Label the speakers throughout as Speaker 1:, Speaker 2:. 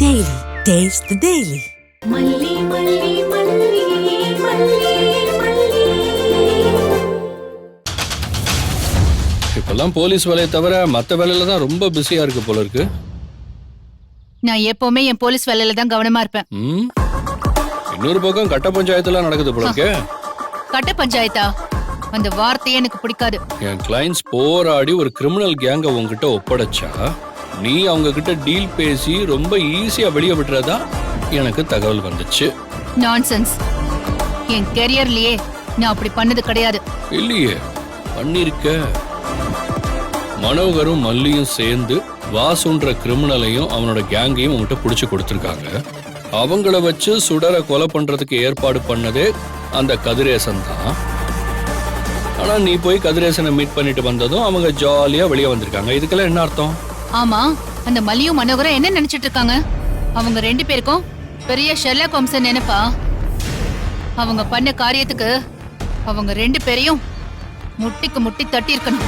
Speaker 1: Daily. Taste the Daily.
Speaker 2: மல்லி மல்லி மல்லி மல்லி மல்லி.
Speaker 3: இப்பெல்லாம் போலீஸ் வேலையை தவிர மத்த வேலையில தான் ரொம்ப பிஸியா இருக்கு போல இருக்கு.
Speaker 4: நான் எப்பவுமே என் போலீஸ் வேலையில தான் கவனமா இருப்பேன்.
Speaker 3: இன்னொரு பக்கம் கட்ட பஞ்சாயத்துலாம் நடக்குது போல இருக்கு.
Speaker 4: கட்ட பஞ்சாயத்தா? அந்த வார்த்தையே எனக்கு பிடிக்காது.
Speaker 3: என் கிளைண்ட்ஸ் போராடி ஒரு கிரிமினல் கேங்க உங்ககிட்ட ஒப்படைச்சா நீ அவங்க கிட்ட டீல் பேசி ரொம்ப ஈஸியா வெளியே விடுறதா எனக்கு தகவல் வந்துச்சு.
Speaker 4: நான்சென்ஸ். என் கெரியர்லயே நான் அப்படி பண்ணது கிடையாது.
Speaker 3: இல்லையே, பண்ணிருக்க. மனோகரும் மல்லியும் சேர்ந்து வாசுன்ற கிரிமினலையும் அவனோட கேங்கையும் உங்ககிட்ட புடிச்சு கொடுத்திருக்காங்க. அவங்கள வச்சு சுடரை கொலை பண்றதுக்கு ஏற்பாடு பண்ணதே அந்த கதிரேசன் தான். ஆனா நீ போய் கதிரேசனை மீட் பண்ணிட்டு வந்ததும் அவங்க ஜாலியா வெளியே வந்திருக்காங்க. இதுக்கெல்லாம் என்ன அர்த்தம்?
Speaker 4: ஆமா, அந்த மல்லியும் மனோகரும் என்ன நினைச்சிட்டு இருக்காங்க? அவங்க ரெண்டு பேருக்கும் பெரிய ஷெர்லாக் ஹோம்ஸ் நினைப்பா? அவங்க பண்ண காரியத்துக்கு அவங்க ரெண்டு பேரையும் முட்டிக்கு முட்டி தட்டி இருக்கணும்.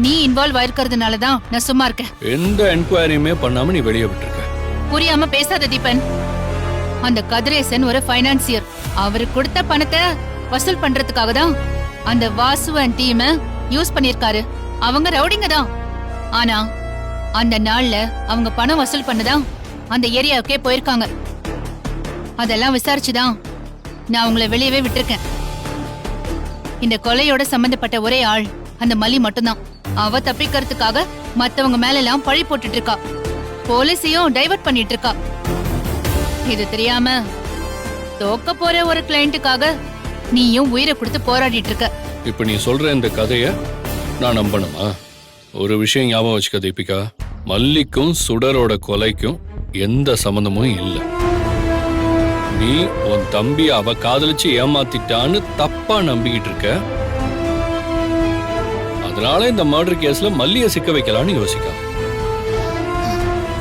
Speaker 4: நீ இன்வால்வ் ஆயிருக்கிறதுனாலதான் நான் சும்மா இருக்கேன்.
Speaker 3: எந்த என்கொயரியுமே பண்ணாம நீ வெளியே விட்டுருக்க.
Speaker 4: புரியாம பேசாத தீபன். அந்த கதிரேசன் ஒரு பைனான்சியர். அவரு கொடுத்த பணத்தை வசூல் பண்றதுக்காக தான் அந்த வாசு அண்ட் டீம் யூஸ் பண்ணிருக்காரு. அவங்க ரவுடிங்க தான். ஆனா அந்த நாள்ல அவங்க பணம் வசூல் பண்ணதான் அந்த ஏரியாவுக்கே போயிருக்காங்க. அதெல்லாம் விசாரிச்சுதான் நான் அவங்கள வெளியவே விட்டுருக்கேன். இந்த கொலையோட சம்பந்தப்பட்ட ஒரே ஆள் அந்த மல்லி மட்டும்தான். அவ தப்பிக்கிறதுக்காக மத்தவங்க மேல எல்லாம் பழி போட்டுட்டு இருக்கா. போலீஸையும் டைவர்ட் பண்ணிட்டு இருக்கா. இது தெரியாம தோக்க போற ஒரு கிளையண்ட்டுக்காக நீயும் உயிரை கொடுத்து போராடிட்டு இருக்க.
Speaker 3: இப்ப நீ சொல்ற இந்த கதைய நான் நம்பணுமா? ஒரு விஷயம் ஞாபகம் வச்சுக்க தீபிகா, மல்லிக்கும் சுடரோட கொலைக்கும் எந்த சம்பந்தமும் இல்லை. நீ உன் தம்பி அவ காதலிச்சு ஏமாத்திட்டான்னு தப்பா நம்பிக்கிட்டு இருக்க. அதனால இந்த மர்டர் கேஸ்ல மல்லிய சிக்க வைக்கலான்னு யோசிக்க.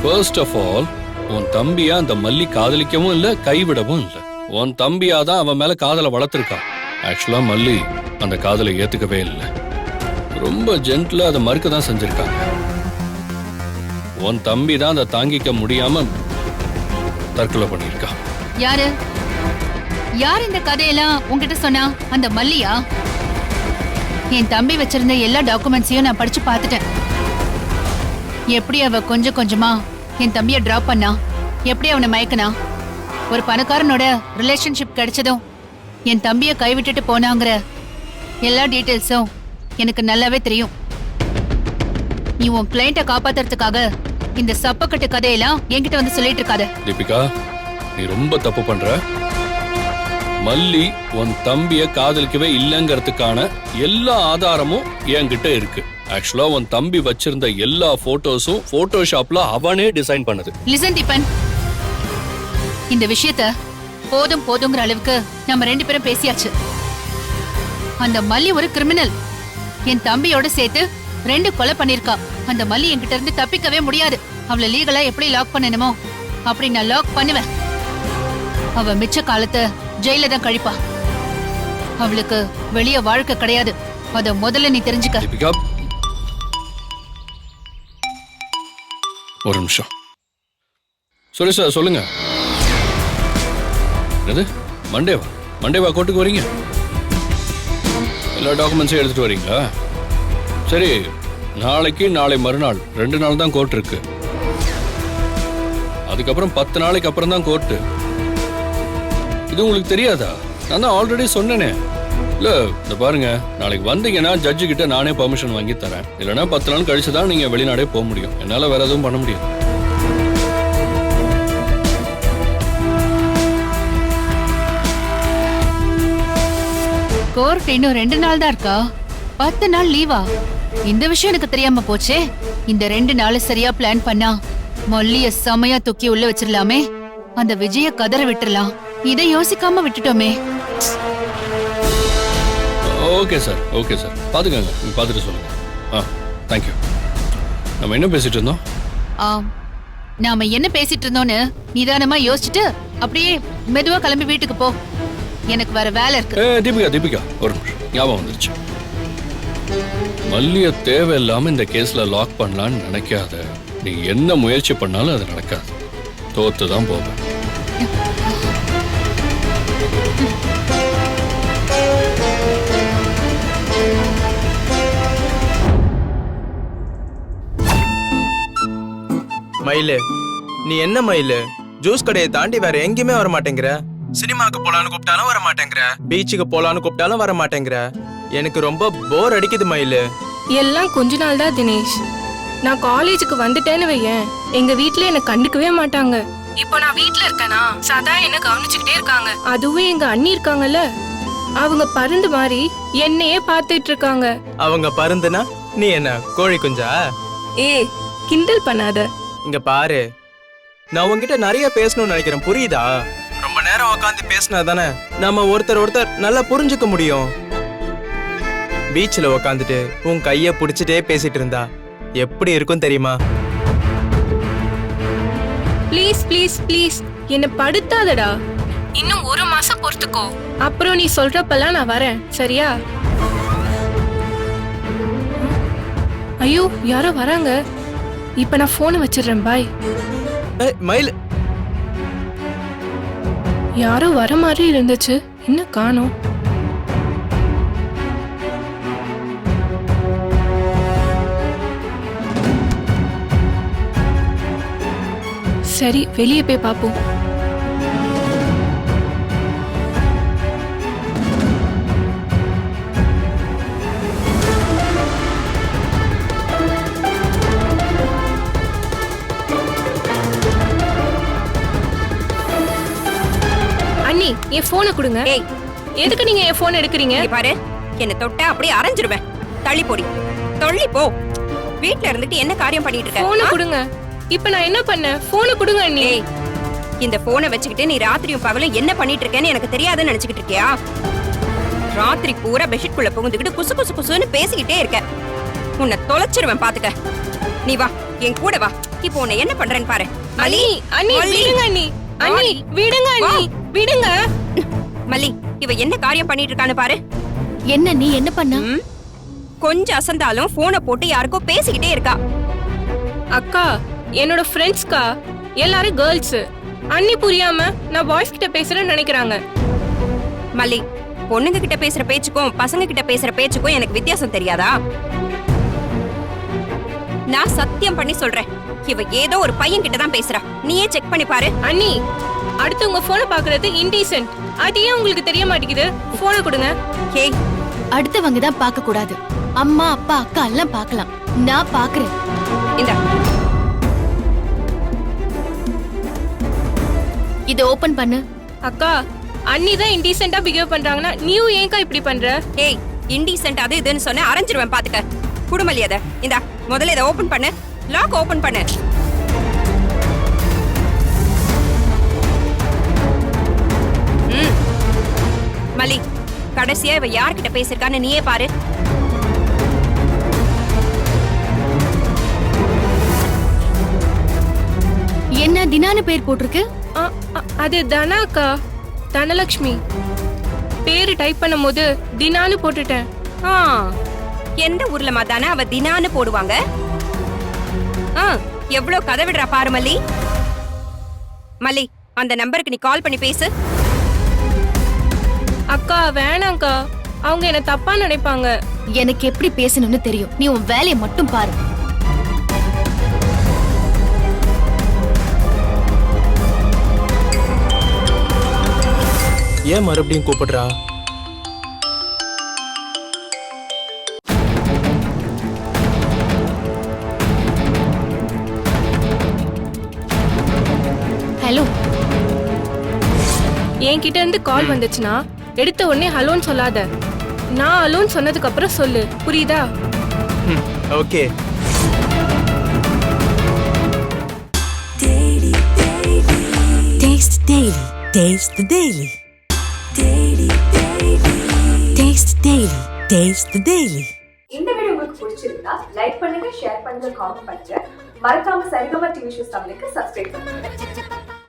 Speaker 3: ஃபர்ஸ்ட் ஆஃப் ஆல், உன் தம்பியா அந்த மல்லி காதலிக்கவும் இல்ல, கைவிடவும் இல்ல. உன் தம்பியா தான் அவன் மேல காதலை வளர்த்திருக்கான். ஆக்சுவலா மல்லி அந்த காதலை ஏத்துக்கவே இல்லை. ரொம்ப ஜென்ட்ல அதை மறுக்க தான் செஞ்சிருக்காங்க. உன் தம்பி தான் அதை தாங்கிக்க முடியாம தற்கொலை பண்ணிருக்கான்.
Speaker 4: யாரு யார் இந்த கதையெல்லாம் உங்ககிட்ட சொன்னா? அந்த மல்லியா? என் தம்பி வச்சிருந்த எல்லா டாக்குமெண்ட்ஸையும் நான் படிச்சு பார்த்துட்டேன். எப்படி அவ கொஞ்சம் கொஞ்சமா என் தம்பிய டிராப் பண்ணா, எப்படி அவனை மயக்கனா, ஒரு பணக்காரனோட ரிலேஷன்ஷிப் கிடைச்சதும் என் தம்பிய கைவிட்டுட்டு போனாங்கிற எல்லா டீடைல்ஸும் எனக்கு நல்லாவே தெரியும். நீ உன் கிளையண்ட காப்பாத்துறதுக்காக இந்த சப்பக்கட்டு கதையெல்லாம் என்கிட்ட வந்து சொல்லிட்டு இருக்காத.
Speaker 3: தீபிகா, நீ ரொம்ப தப்பு பண்ற. மல்லி உன் தம்பிய காதலிக்கவே இல்லங்கிறதுக்கான எல்லா ஆதாரமும் என்கிட்ட இருக்கு. ஆக்சுவலா உன் தம்பி வச்சிருந்த எல்லா போட்டோஸும் போட்டோஷாப்ல அவனே டிசைன் பண்ணது.
Speaker 4: லிசன் தீபன், இந்த விஷயத்த போதும் போதுங்கிற அளவுக்கு நம்ம ரெண்டு பேரும் பேசியாச்சு. அந்த மல்லி ஒரு கிரிமினல். என் தம்பியோட சேர்த்து 2 கொலை பண்ணிருக்கா. அந்த மல்லி என்கிட்ட இருந்து தப்பிக்கவே முடியாது. அவளை லீகலா எப்படி லாக் பண்ணணுமோ அப்படி நான் லாக் பண்ணுவேன். அவ மிச்ச காலத்தை ஜெயில தான் கழிப்பா. அவளுக்கு வெளிய வாழ்க்கை கிடையாது. அத முதல்ல நீ தெரிஞ்சுக்க.
Speaker 3: தீபிகா, ஒரு நிமிஷம். சொல்லு சார், சொல்லுங்க. என்னது மண்டேவா கோர்ட்டுக்கு வரீங்க? எல்லா டாக்குமெண்ட்ஸையும் எடுத்துட்டு வரீங்களா? சரி, நாளைக்கு நாளை மறுநாள் 2 நாள் தான் கோர்ட் இருக்கு. அதுக்கப்புறம் 10 நாளைக்கு அப்புறம் தான் கோர்ட்டு. இது உங்களுக்கு தெரியாதா? நான் தான் ஆல்ரெடி சொன்னேனே. இல்ல, இந்த பாருங்க, நாளைக்கு வந்தீங்கன்னா ஜட்ஜு கிட்ட நானே பர்மிஷன் வாங்கி தரேன். இல்லைன்னா 10 நாள் கழிச்சு தான் நீங்க வெளிநாடே போக முடியும். என்னால வேற எதுவும் பண்ண முடியும்.
Speaker 4: கோர்ட் இன்னும் 2 நாள் தான் இருக்கா? 10 நாள் லீவா? இந்த விஷயம் எனக்கு தெரியாம போச்சே. இந்த 2 நாள் சரியா பிளான் பண்ணா மல்லிய செமையா தூக்கி உள்ள வச்சிடலாமே. அந்த விஜய கதற விட்டுறலாம். இதை யோசிக்காம விட்டுட்டோமே.
Speaker 3: ஓகே சார், ஓகே சார், பாத்துக்கங்க. நீங்க பாத்துட்டு சொல்லுங்க. தேங்க்யூ. நம்ம என்ன பேசிட்டு இருந்தோம்?
Speaker 4: நாம என்ன பேசிட்டு இருந்தோம்னு நிதானமா யோசிச்சுட்டு அப்படியே மெதுவா கிளம்பி வீட்டுக்கு போ. எனக்கு வேற வேலை இருக்கு.
Speaker 3: தீபிகா, ஒரு நிமிஷம். ஞாபகம் வந்துருச்சு. மல்லிய தேவையில்லாம இந்த கேஸ்ல லாக் பண்ணலான்னு நினைக்காத. நீ என்ன முயற்சி பண்ணாலும் அது நடக்காது. தோத்து தான் போவேன்.
Speaker 5: மயிலு, நீ என்ன மயிலு? ஜூஸ் கடையை தாண்டி வேற எங்கேயுமே வர மாட்டேங்கிற. சினிமாக்கு போலான்னு கூப்பிட்டாலும் வர மாட்டேங்கிற. பீச்சுக்கு போலான்னு கூப்பிட்டாலும் வர மாட்டேங்கிற. எனக்கு ரொம்ப போர் அடிக்குது மயிலு.
Speaker 6: எல்லாம் கொஞ்ச நாள் தான் தினேஷ். நான் காலேஜுக்கு வந்துட்டேன்னு வையேன், எங்க வீட்ல என்ன கண்டுக்கவே மாட்டாங்க. இப்போ நான் வீட்ல இருக்கேனா சதா என்ன கவனிச்சுக்கிட்டே இருக்காங்க. அதுவே எங்க அண்ணி இருக்காங்கல்ல, அவங்க பருந்து மாதிரி என்னையே பார்த்துட்டு இருக்காங்க.
Speaker 5: அவங்க பருந்துனா நீ என்ன கோழி குஞ்சா?
Speaker 6: ஏய், கிண்டல் பண்ணாத.
Speaker 5: இங்க பாரு, நான் உன்கிட்ட நிறைய பேசணும்னு நினைக்கிறேன், புரியுதா? ரொம்ப நேரம் உட்காந்து பேசினா தானே நம்ம ஒருத்தர் நல்லா புரிஞ்சுக்க முடியும். பீச்ல உட்காந்துட்டு உன் கைய புடிச்சிட்டே பேசிட்டு இருந்தா எப்படி இருக்கும் தெரியுமா?
Speaker 6: ப்ளீஸ் ப்ளீஸ் ப்ளீஸ் என்ன படுத்தாதடா. இன்னும் 1 மாசம் பொறுத்துக்கோ, அப்புறம் நீ சொல்றப்பெல்லாம் நான் வரேன், சரியா? ஐயோ, யாரோ வராங்க. இப்ப நான் போனை வச்சிடுறேன், பாய்.
Speaker 5: மயில்,
Speaker 6: யாரோ வர மாதிரி இருந்துச்சு, என்ன காணோம்? சரி, வெளியே போய் பாப்போம். அண்ணி, என் போனை கொடுங்க.
Speaker 7: ஏய்,
Speaker 6: எதுக்கு நீங்க என் போன் எடுக்கிறீங்க?
Speaker 7: இங்க பாரு, என்ன தொட்டா அப்படியே அரைஞ்சிருவேன். தள்ளி போடி, தள்ளி போ. வீட்ல இருந்துட்டு என்ன காரியம் பண்ணிட்டு இருக்க?
Speaker 6: போனை கொடுங்க. இப்ப நான் என்ன பண்ணேன்? போனை கொடுங்க அண்ணி.
Speaker 7: ஏய், இந்த போனை வச்சுக்கிட்டு நீ ராத்திரியும் பகலும் என்ன பண்ணிட்டு இருக்கேன்னு எனக்கு தெரியாதுன்னு நினைச்சுக்கிட்டு இருக்கியா? ராத்திரி பூரா பெட்ஷீட் குள்ள புகுந்துக்கிட்டு குசு குசு குசுன்னு பேசிக்கிட்டே இருக்க. உன்னை தொலைச்சிருவேன் பாத்துக்க. நீ வா, என் கூட வா. இப்போ உன்னை என்ன பண்றேன்னு பாரு.
Speaker 6: அண்ணி, அண்ணி விடுங்க அண்ணி. அண்ணி விடுங்க அண்ணி, விடுங்க.
Speaker 7: மல்லி, இவ என்ன காரியம் பண்ணிட்டு இருக்கான்னு பாரு.
Speaker 4: என்ன நீ என்ன பண்ண?
Speaker 7: ம்? கொஞ்சம் அசந்தாலும் போனை போட்டு யாருக்கோ பேசிக்கிட்டே இருக்கா.
Speaker 6: அக்கா, என்னோட ஃப்ரெண்ட்ஸ்க்கா, எல்லாரும் கேர்ள்ஸ். அண்ணி புரியாம நான் பாய்ஸ் கிட்ட பேசுறேன்னு நினைக்கிறாங்க.
Speaker 7: மல்லி, பொண்ணுங்க கிட்ட பேசுற பேச்சுக்கும் பசங்க கிட்ட பேசுற பேச்சுக்கும் எனக்கு வித்தியாசம் தெரியாதா? நான் சத்தியம் பண்ணி சொல்றேன், இவ ஏதோ ஒரு பையன் கிட்ட தான் பேசுறா. நீயே செக் பண்ணி பாரு.
Speaker 6: அண்ணி, அடுத்து உங்க போனை பாக்குறது இன்டீசென்ட். அது ஏன் உங்களுக்கு தெரிய மாட்டேங்குது? போனை கொடுங்க.
Speaker 7: ஏய்,
Speaker 4: அடுத்தவங்க தான் பார்க்க கூடாது. அம்மா அப்பா அக்கா எல்லாம் பார்க்கலாம். நான் பாக்குறேன்.
Speaker 7: இந்தா.
Speaker 4: இத ஓபன் பண்ணு.
Speaker 6: அக்கா, அண்ணி தான் இன்டீசென்ட்டா பிஹேவ் பண்றாங்கன்னா நீயும் ஏன்க்கா இப்படி பண்ற?
Speaker 7: ஏய், இன்டீசென்ட் அது இதுன்னு சொன்ன அரைஞ்சிருவேன் பாத்துக்க. குடுமல்லி அத. இந்தா, முதல்ல இத ஓபன் பண்ணு. லாக் ஓபன் பண்ணு. மல்லி, கடைசியா இவ யார்கிட்ட பேசிருக்கான்னு நீயே பாரு.
Speaker 4: என்ன தினான்னு பேர் போட்டிருக்கு?
Speaker 6: அது தனா அக்கா, தனலட்சுமி. பேரு டைப் பண்ணும்போது தினான்னு போட்டுட்டேன்.
Speaker 7: ஆ, எந்த ஊர்ல மாதானே அவ தினான்னு போடுவாங்க? ஆ, எவ்வளவு கதை விடுறா பாரு மல்லி. மல்லி, அந்த நம்பருக்கு நீ கால் பண்ணி பேசு.
Speaker 6: அக்கா வேணாம்க்கா, அவங்க என்ன தப்பா நினைப்பாங்க.
Speaker 4: எனக்கு எப்படி பேசணும்னு தெரியும். நீ உன் வேலையை மட்டும் பாரு.
Speaker 5: ஏன் மறுபடியும் கூப்பிடுறா?
Speaker 4: ஹலோ,
Speaker 6: என்கிட்ட இருந்து கால் வந்துச்சுன்னா எடுத்த உடனே ஹலோன்னு சொல்லாத. நான் ஹலோன்னு சொன்னதுக்கு அப்புறம் சொல்லு, புரியுதா?
Speaker 5: Okay.
Speaker 1: Taste Daily. Taste the Daily. Taste Daily. Taste the Daily.
Speaker 8: இந்த வீடியோ உங்களுக்கு பிடிச்சிருந்தா லைக் பண்ணுங்க, ஷேர் பண்ணுங்க, காமெண்ட் பண்ணுங்க. மறக்காம சரிகமா டிவி ஷோஸ் தமிழுக்கு சப்ஸ்கிரைப் பண்ணுங்க.